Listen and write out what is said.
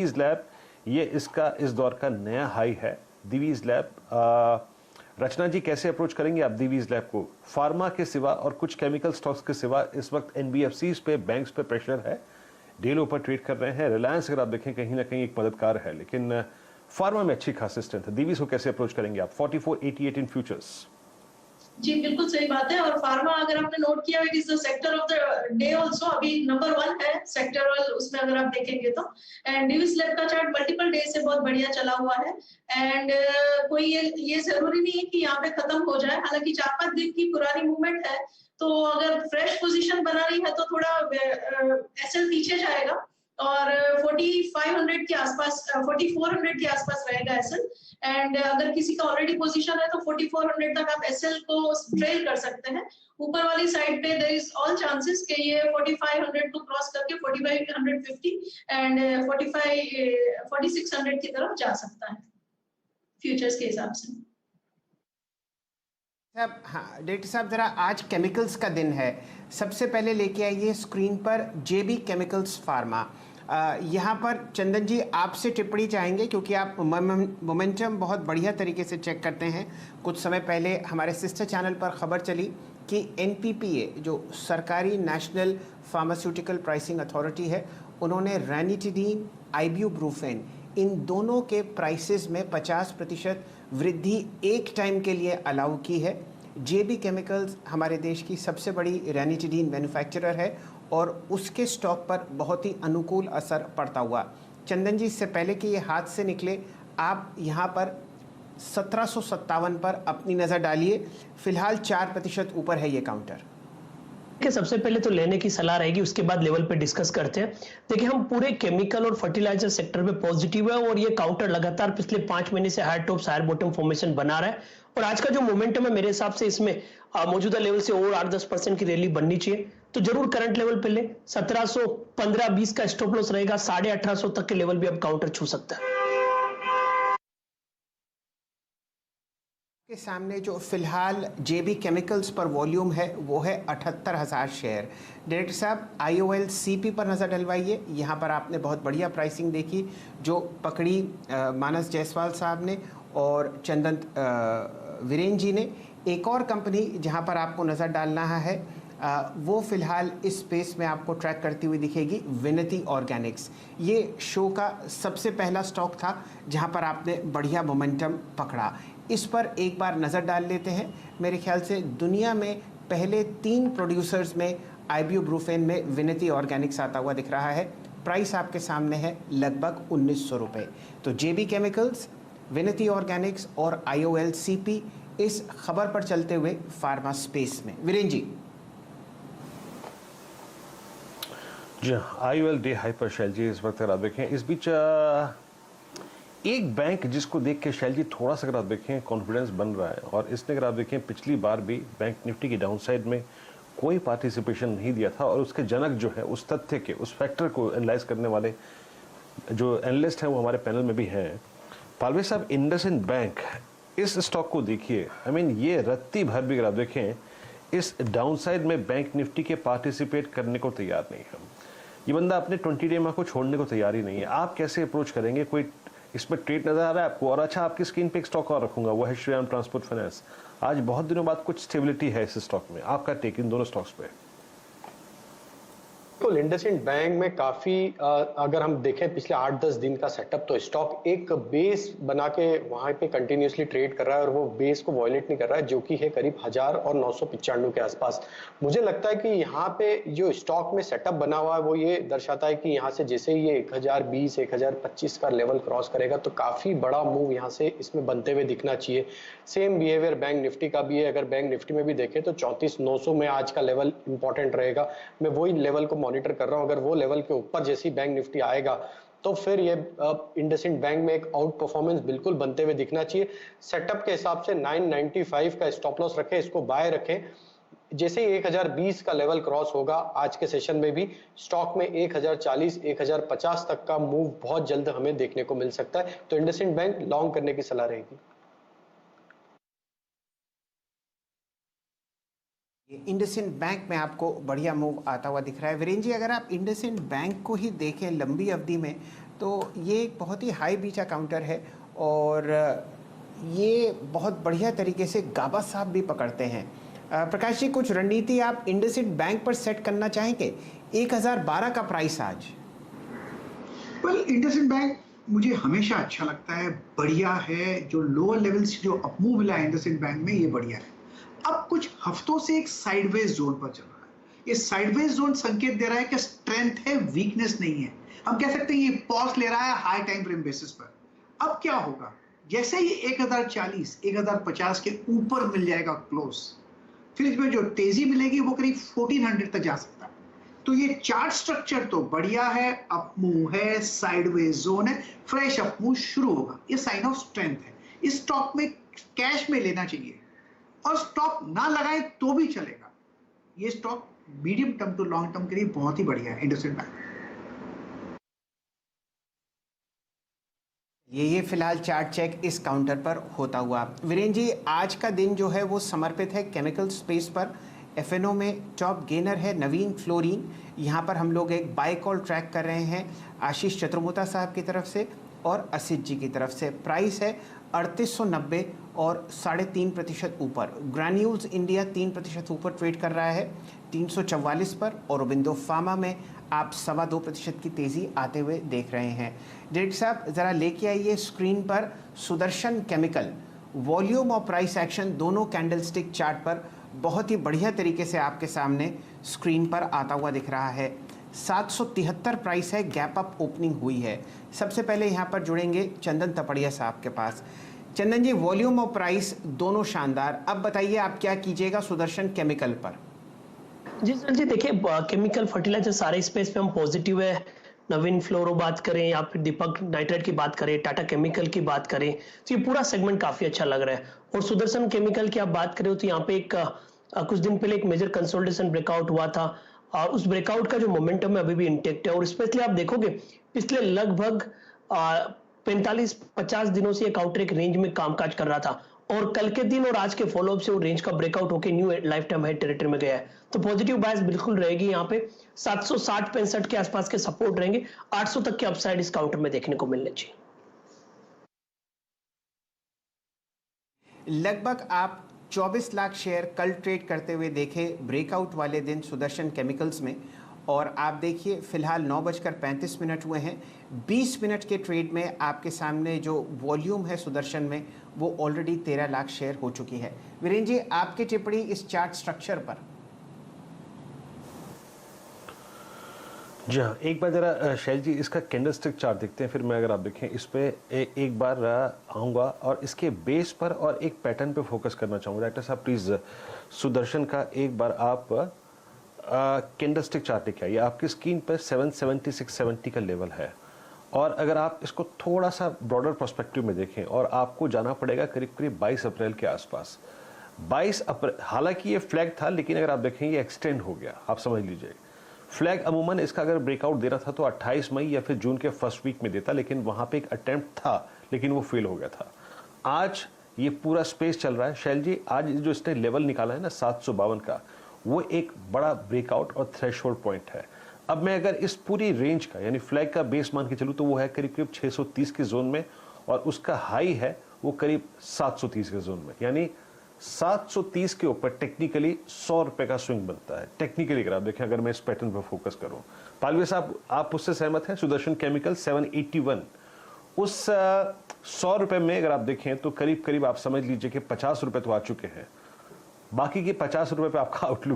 Divij lab ये इसका इस दौर का नया हाई है। दिवीज लैब रचना जी कैसे अप्रोच करेंगे आप दिवीज लैब को? फार्मा के सिवा और कुछ केमिकल स्टॉक्स के सिवा इस वक्त एनबीएफसीज पे, बैंक्स पे प्रेशर है, डे लो पर ट्रेड कर रहे हैं। रिलायंस अगर आप देखें कहीं ना कहीं एक मददगार है, लेकिन फार्मा में अच्छी खासी स्ट्रेंथ है। दिवीज को कैसे अप्रोच करेंगे आप? 4488 इन फ्यूचर्स। जी, बिल्कुल सही बात है। और फार्मा अगर आपने नोट किया, it is the sector of the day also, अभी नंबर 1 है सेक्टरल उसमें अगर आप देखेंगे तो। एंड दिवीज लैब का चार्ट मल्टीपल डे से बहुत बढ़िया चला हुआ है। एंड कोई ये जरूरी नहीं है कि यहाँ पे खत्म हो जाए, हालांकि 4-5 दिन की पुरानी मूवमेंट है, तो अगर फ्रेश पोजीशन बना रही है तो थोड़ा एसएल पीछे जाएगा और 4500 के आसपास, 4400 के आसपास रहेगा एसएल। एंड अगर किसी का ऑलरेडी पोजीशन है तो 4400 तक आप एसएल को ट्रेल कर सकते हैं। ऊपर वाली साइड पे देयर इज ऑल चांसेस कि ये 4500 को क्रॉस करके 4550 एंड 4600 की तरफ जा सकता है फ्यूचर्स के हिसाब से। साहब, हाँ डायरेक्टर साहब, ज़रा आज केमिकल्स का दिन है। सबसे पहले लेके आइए स्क्रीन पर जेबी केमिकल्स फार्मा। यहाँ पर चंदन जी आपसे टिप्पणी चाहेंगे, क्योंकि आप मोमेंटम बहुत बढ़िया तरीके से चेक करते हैं। कुछ समय पहले हमारे सिस्टर चैनल पर खबर चली कि एनपीपीए, जो सरकारी नेशनल फार्मास्यूटिकल प्राइसिंग अथॉरिटी है, उन्होंने रैनिटिडीन, आइब्यूप्रोफेन, इन दोनों के प्राइसेस में 50% वृद्धि एक टाइम के लिए अलाउ की है। जेबी केमिकल्स हमारे देश की सबसे बड़ी रैनिटिडीन मैन्युफैक्चरर है और उसके स्टॉक पर बहुत ही अनुकूल असर पड़ता हुआ। चंदन जी, इससे पहले कि ये हाथ से निकले, आप यहाँ पर 1757 पर अपनी नज़र डालिए। फिलहाल 4% ऊपर है ये काउंटर। कि सबसे पहले तो लेने की सलाह रहेगी, उसके बाद लेवल पे डिस्कस करते हैं। देखिए, हम पूरे केमिकल और फर्टिलाइजर सेक्टर में पॉजिटिव है और ये काउंटर लगातार पिछले 5 महीने से higher top higher bottom formation बना रहा है। और आज का जो मोमेंटम है, मेरे हिसाब से इसमें मौजूदा लेवल से और 8-10% की रैली बननी चाहिए, तो जरूर करंट लेवल पे ले। 1715-20 का स्टॉप लॉस रहेगा। 1850 तक के लेवल भी अब काउंटर छू सकता है। के सामने जो फिलहाल जेबी केमिकल्स पर वॉल्यूम है वो है 78,000 शेयर। डायरेक्टर साहब, आईओएल सीपी पर नज़र डलवाइए। यहाँ पर आपने बहुत बढ़िया प्राइसिंग देखी जो पकड़ी मानस जायसवाल साहब ने और चंदन वीरेन जी ने। एक और कंपनी जहाँ पर आपको नज़र डालना है वो फ़िलहाल इस स्पेस में आपको ट्रैक करती हुई दिखेगी, विनती ऑर्गेनिक्स। ये शो का सबसे पहला स्टॉक था जहाँ पर आपने बढ़िया मोमेंटम पकड़ा। इस पर एक बार नज़र डाल लेते हैं। मेरे ख्याल से दुनिया में पहले 3 प्रोड्यूसर्स में आइब्यूप्रोफेन में विनती ऑर्गेनिक्स आता हुआ दिख रहा है। प्राइस आपके सामने है लगभग 1900 रुपये। तो जेबी केमिकल्स, विनती ऑर्गेनिक्स और आईओएल सीपी इस खबर पर चलते हुए फार्मा स्पेस में। वीरेन जी। जी, आईओएल डे हाई पर शैल जी इस वक्त अगर आप देखें, इस बीच एक बैंक जिसको देख के शैल जी थोड़ा सा अगर आप देखें कॉन्फिडेंस बन रहा है, और इसने अगर आप देखें पिछली बार भी बैंक निफ्टी की डाउनसाइड में कोई पार्टिसिपेशन नहीं दिया था, और उसके जनक जो है, उस तथ्य के, उस फैक्टर को एनालाइज करने वाले जो एनालिस्ट हैं वो हमारे पैनल में भी हैं। पालवे साहब, इंडसइंड बैंक, इस स्टॉक को देखिए। आई मीन ये रत्ती भर भी अगर आप देखें इस डाउनसाइड में बैंक निफ्टी के पार्टिसिपेट करने को तैयार नहीं है। ये बंदा अपने 20 डे को छोड़ने को तैयार ही नहीं है। आप कैसे अप्रोच करेंगे? कोई इसमें ट्रेड नजर आ रहा है आपको? और अच्छा, आपकी स्क्रीन पे एक स्टॉक और रखूंगा, वो है श्रीराम ट्रांसपोर्ट फाइनेंस। आज बहुत दिनों बाद कुछ स्टेबिलिटी है इस स्टॉक में। आपका टेक इन दोनों स्टॉक्स पे? तो इंडसइंड बैंक में काफी अगर हम देखें पिछले 8-10 दिन का सेटअप, तो स्टॉक एक बेस बना के वहां पे कंटिन्यूसली ट्रेड कर रहा है और वो बेस को वॉयलेट नहीं कर रहा है, जो कि है करीब 1000 के आसपास। मुझे लगता है कि यहाँ पे जो स्टॉक में सेटअप बना हुआ है वो ये दर्शाता है कि यहाँ से जैसे ही ये 1020-1025 का लेवल क्रॉस करेगा तो काफी बड़ा मूव यहाँ से इसमें बनते हुए दिखना चाहिए। सेम बिहेवियर बैंक निफ्टी का भी है। अगर बैंक निफ्टी में भी देखें तो 34,900 में आज का लेवल इंपॉर्टेंट रहेगा। मैं वही लेवल को मॉनिटर कर रहा हूं। अगर वो लेवल के ऊपर जैसी बैंक निफ्टी आएगा तो फिर ये इंडसइंड बैंक में एक आउट परफॉर्मेंस बिल्कुल बनते हुए दिखना चाहिए। सेटअप के हिसाब से 995 का स्टॉप लॉस रखें, इसको बाय रखें। जैसे ही 1020 का लेवल क्रॉस होगा आज के सेशन में भी स्टॉक में 1040-1050 तक का मूव बहुत जल्द हमें देखने को मिल सकता है। तो इंडसइंड बैंक लॉन्ग करने की सलाह रहेगी। इंडसइंड बैंक में आपको बढ़िया मूव आता हुआ दिख रहा है। वीरेन जी, अगर आप इंडसइंड बैंक को ही देखें लंबी अवधि में तो ये एक बहुत ही हाई बीटा काउंटर है और ये बहुत बढ़िया तरीके से गाबा साहब भी पकड़ते हैं। प्रकाश जी, कुछ रणनीति आप इंडसइंड बैंक पर सेट करना चाहेंगे? 1012 का प्राइस आज। इंडसइंड बैंक मुझे हमेशा अच्छा लगता है, बढ़िया है। जो लोअर लेवल से जो अपमूव मिला है इंडसइंड बैंक में, ये बढ़िया है। अब कुछ हफ्तों से एक साइडवेज जोन पर चल रहा है। ये साइडवेज जोन संकेत दे रहा है कि स्ट्रेंथ है, वीकनेस नहीं है। हम कह सकते हैं ये पॉज ले रहा है हाई टाइम फ्रेम बेसिस पर। अब क्या होगा? जैसे ही 1040, 1050 के ऊपर मिल जाएगा क्लोज, फिर इसमें जो तेजी मिलेगी वो करीब 1400 तक जा सकता है। तो ये चार्ट स्ट्रक्चर तो बढ़िया है, अपमूव है, साइडवेज जोन है, फ्रेश अपमूव शुरू होगा। ये साइन ऑफ स्ट्रेंथ है। इस स्टॉक में कैश में लेना चाहिए और स्टॉक ना लगाए तो भी चलेगा। ये stock medium term to long term के लिए बहुत ही बढ़िया है इंडसइंड बैंक। ये फिलहाल चार्ट चेक इस काउंटर पर होता हुआ। वीरेंद्र जी, आज का दिन जो है वो समर्पित है केमिकल स्पेस पर। एफएनओ में टॉप गेनर है नवीन फ्लोरीन। यहाँ पर हम लोग एक बाय कॉल ट्रैक कर रहे हैं आशीष चतुर्मुता साहब की तरफ से और असित जी की तरफ से। प्राइस है 3890 और 3.5% ऊपर। ग्रैन्यूल्स इंडिया 3% ऊपर ट्रेड कर रहा है 344 पर और ओबिंदो फार्मा में आप 2.25% की तेज़ी आते हुए देख रहे हैं। डायरेक्टर साहब, ज़रा लेके आइए स्क्रीन पर सुदर्शन केमिकल। वॉल्यूम और प्राइस एक्शन दोनों कैंडलस्टिक चार्ट पर बहुत ही बढ़िया तरीके से आपके सामने स्क्रीन पर आता हुआ दिख रहा है। 773 प्राइस है, गैप अप ओपनिंग हुई है। सबसे पहले यहाँ पर जुड़ेंगे चंदन तपड़िया साहब के पास। चंदन जी, वॉल्यूम और प्राइस दोनों शानदार। अब बताइए आप क्या कीजिएगा सुदर्शन केमिकल पर? जी सर जी, देखिए केमिकल फर्टिलाइजर सारे स्पेस पे हम पॉजिटिव है। नवीन फ्लोरो बात करें या फिर दीपक नाइट्रेट की बात करें, टाटा केमिकल की बात करें, तो ये पूरा सेगमेंट काफी अच्छा लग रहा है। और सुदर्शन केमिकल की आप बात करें तो यहाँ पे एक कुछ दिन पहले एक मेजर कंसोलिडेशन ब्रेकआउट हुआ था और उस ब्रेकआउट का जो मोमेंटम है अभी भी इंटेक्ट है। और स्पेशली आप देखोगे पिछले लगभग 45-50 दिनों से ये काउंटर एक रेंज में कामकाज कर रहा था और कल के दिन और आज के फॉलोअप से वो रेंज का ब्रेकआउट होकर new life time high territory में गया है। तो पॉजिटिव बायस बिल्कुल रहेगी। यहाँ पे 760-65 के आसपास के सपोर्ट रहेंगे। 800 तक के अपसाइड इस काउंटर में देखने को मिलने चाहिए। लगभग आप 24 लाख शेयर कल ट्रेड करते हुए देखे ब्रेकआउट वाले दिन सुदर्शन केमिकल्स में। और आप देखिए फिलहाल 9:35 हुए हैं। 20 मिनट के ट्रेड में आपके सामने जो वॉल्यूम है सुदर्शन में वो ऑलरेडी 13 लाख शेयर हो चुकी है। वीरेंद्र जी, आपकी टिप्पणी इस चार्ट स्ट्रक्चर पर? जी हाँ, एक बार जरा शैल जी इसका कैंडलस्टिक चार्ट देखते हैं, फिर मैं अगर आप देखें इस पे एक बार आऊँगा और इसके बेस पर और एक पैटर्न पे फोकस करना चाहूँगा। डॉक्टर साहब प्लीज़ सुदर्शन का एक बार आप कैंडलस्टिक चार्ट लेके आइए। आपकी स्क्रीन पर 776.70 का लेवल है और अगर आप इसको थोड़ा सा ब्रॉडर पर्सपेक्टिव में देखें और आपको जाना पड़ेगा करीब करीब 22 अप्रैल के आसपास। 22 अप्रैल, हालांकि ये फ्लैग था लेकिन अगर आप देखें ये एक्सटेंड हो गया। आप समझ लीजिए फ्लैग अमूमन इसका अगर ब्रेकआउट देना था तो 28 मई या फिर जून के फर्स्ट वीक में देता, लेकिन वहां पे एक अटेम्प्ट था लेकिन वो फेल हो गया था। आज ये पूरा स्पेस चल रहा है शैल जी। आज जो इसने लेवल निकाला है ना 752 का, वो एक बड़ा ब्रेकआउट और थ्रेशोल्ड पॉइंट है। अब मैं अगर इस पूरी रेंज का यानी फ्लैग का बेस मान के चलूँ तो वो है करीब करीब 630 के जोन में और उसका हाई है वो करीब 730 के जोन में। यानी 730 के ऊपर टेक्निकली 100 रुपए का स्विंग बनता है। टेक्निकली अगर आप देखें, अगर मैं इस पैटर्न पर फोकस करूं। पालवे साहब, आप उससे सहमत हैं? सुदर्शन केमिकल 781 उस 100 रुपए में अगर आप देखें तो करीब करीब आप समझ लीजिए कि 50 रुपए तो आ चुके हैं। बाकी के 50 रुपए पे आपका आउटलुक